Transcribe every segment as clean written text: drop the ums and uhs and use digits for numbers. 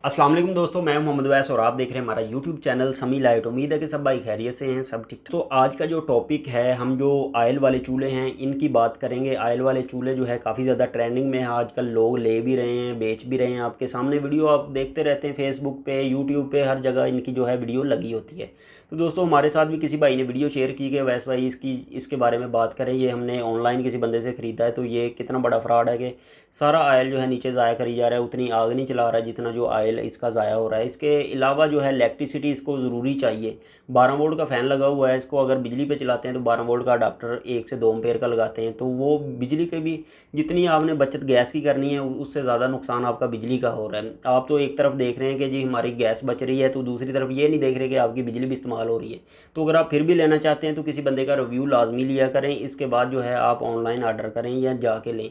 अस्सलाम वालेकुम दोस्तों, मैं मोहम्मद वैस और आप देख रहे हैं हमारा यूट्यूब चैनल समी लाइट। उम्मीद है कि सब भाई खैरियत से हैं, सब ठीक। तो आज का जो टॉपिक है, हम जो आयल वाले चूल्हे हैं इनकी बात करेंगे। आयल वाले चूल्हे जो है काफ़ी ज़्यादा ट्रेंडिंग में है, आजकल लोग ले भी रहे हैं, बेच भी रहे हैं। आपके सामने वीडियो आप देखते रहते हैं, फेसबुक पे, यूट्यूब पे, हर जगह इनकी जो है वीडियो लगी होती है। तो दोस्तों हमारे साथ भी किसी भाई ने वीडियो शेयर की कि वैस भाई इसके बारे में बात करें। ये हमने ऑनलाइन किसी बंदे से ख़रीदा है, तो ये कितना बड़ा फ्रॉड है कि सारा आयल जो है नीचे ज़ाया करी जा रहा है, उतनी आग नहीं चला रहा है जितना जो आयल इसका ज़ाया हो रहा है। इसके अलावा जो है इलेक्ट्रिसिटी इसको ज़रूरी चाहिए। 12 वोल्ट का फ़ैन लगा हुआ है, इसको अगर बिजली पे चलाते हैं तो 12 वोल्ट का अडाप्टर 1 से 2 एम्पेयर का लगाते हैं, तो वो बिजली के भी जितनी आपने बचत गैस की करनी है उससे ज़्यादा नुकसान आपका बिजली का हो रहा है। आप तो एक तरफ देख रहे हैं कि जी हमारी गैस बच रही है, तो दूसरी तरफ ये नहीं देख रहे कि आपकी बिजली भी इस्तेमाल हो रही है। तो अगर आप फिर भी लेना चाहते हैं तो किसी बंदे का रिव्यू लाजमी लिया करें, इसके बाद जो है आप ऑनलाइन आर्डर करें या जाके लें।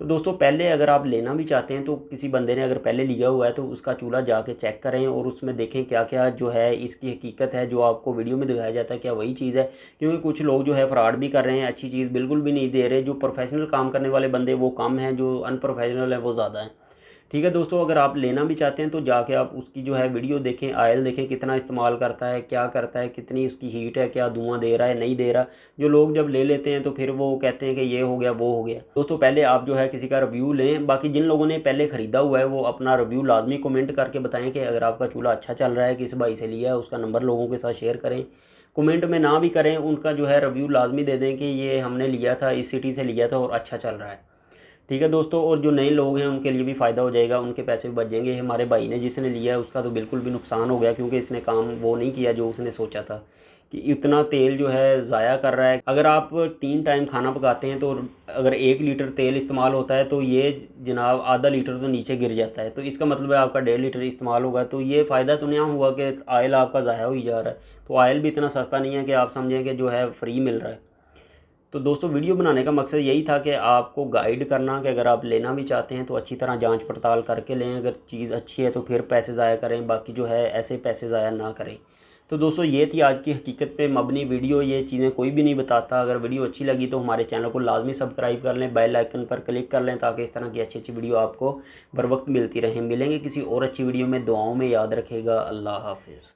तो दोस्तों पहले अगर आप लेना भी चाहते हैं तो किसी बंदे ने अगर पहले लिया हुआ है तो उसका चूल्हा जाके चेक करें और उसमें देखें क्या क्या जो है इसकी हकीकत है, जो आपको वीडियो में दिखाया जाता है क्या वही चीज़ है। क्योंकि कुछ लोग जो है फ्रॉड भी कर रहे हैं, अच्छी चीज़ बिल्कुल भी नहीं दे रहे। जो प्रोफेशनल काम करने वाले बंदे वो कम हैं, जो अनप्रोफेशनल हैं वो ज़्यादा हैं। ठीक है दोस्तों, अगर आप लेना भी चाहते हैं तो जाके आप उसकी जो है वीडियो देखें, आयल देखें कितना इस्तेमाल करता है, क्या करता है, कितनी उसकी हीट है, क्या धुआं दे रहा है, नहीं दे रहा। जो लोग जब ले लेते हैं तो फिर वो कहते हैं कि ये हो गया वो हो गया। दोस्तों पहले आप जो है किसी का रिव्यू लें। बाकी जिन लोगों ने पहले ख़रीदा हुआ है वो अपना रिव्यू लाजमी कमेंट करके बताएं कि अगर आपका चूल्हा अच्छा चल रहा है, किस भाई से लिया है, उसका नंबर लोगों के साथ शेयर करें। कमेंट में ना भी करें, उनका जो है रिव्यू लाजमी दे दें कि ये हमने लिया था, इस सिटी से लिया था और अच्छा चल रहा है। ठीक है दोस्तों, और जो नए लोग हैं उनके लिए भी फ़ायदा हो जाएगा, उनके पैसे भी बच जाएंगे। हमारे भाई ने जिसने लिया है उसका तो बिल्कुल भी नुकसान हो गया, क्योंकि इसने काम वो नहीं किया जो उसने सोचा था कि इतना तेल जो है ज़ाया कर रहा है। अगर आप 3 टाइम खाना पकाते हैं तो अगर 1 लीटर तेल इस्तेमाल होता है तो ये जनाब आधा लीटर तो नीचे गिर जाता है। तो इसका मतलब है आपका 1.5 लीटर इस्तेमाल होगा। तो ये फ़ायदा तो नहीं हुआ कि आयल आपका ज़ाया हो ही जा रहा है। तो आयल भी इतना सस्ता नहीं है कि आप समझें कि जो है फ्री मिल रहा है। तो दोस्तों वीडियो बनाने का मकसद यही था कि आपको गाइड करना कि अगर आप लेना भी चाहते हैं तो अच्छी तरह जांच पड़ताल करके लें। अगर चीज़ अच्छी है तो फिर पैसे ज़ाया करें, बाकी जो है ऐसे पैसे ज़ाया ना करें। तो दोस्तों ये थी आज की हकीकत पे मबनी वीडियो। ये चीज़ें कोई भी नहीं बताता। अगर वीडियो अच्छी लगी तो हमारे चैनल को लाजमी सब्सक्राइब कर लें, बेल आइकन पर क्लिक कर लें, ताकि इस तरह की अच्छी अच्छी वीडियो आपको बर वक्त मिलती रहें। मिलेंगे किसी और अच्छी वीडियो में, दुआओं में याद रखेगा। अल्लाह हाफिज़।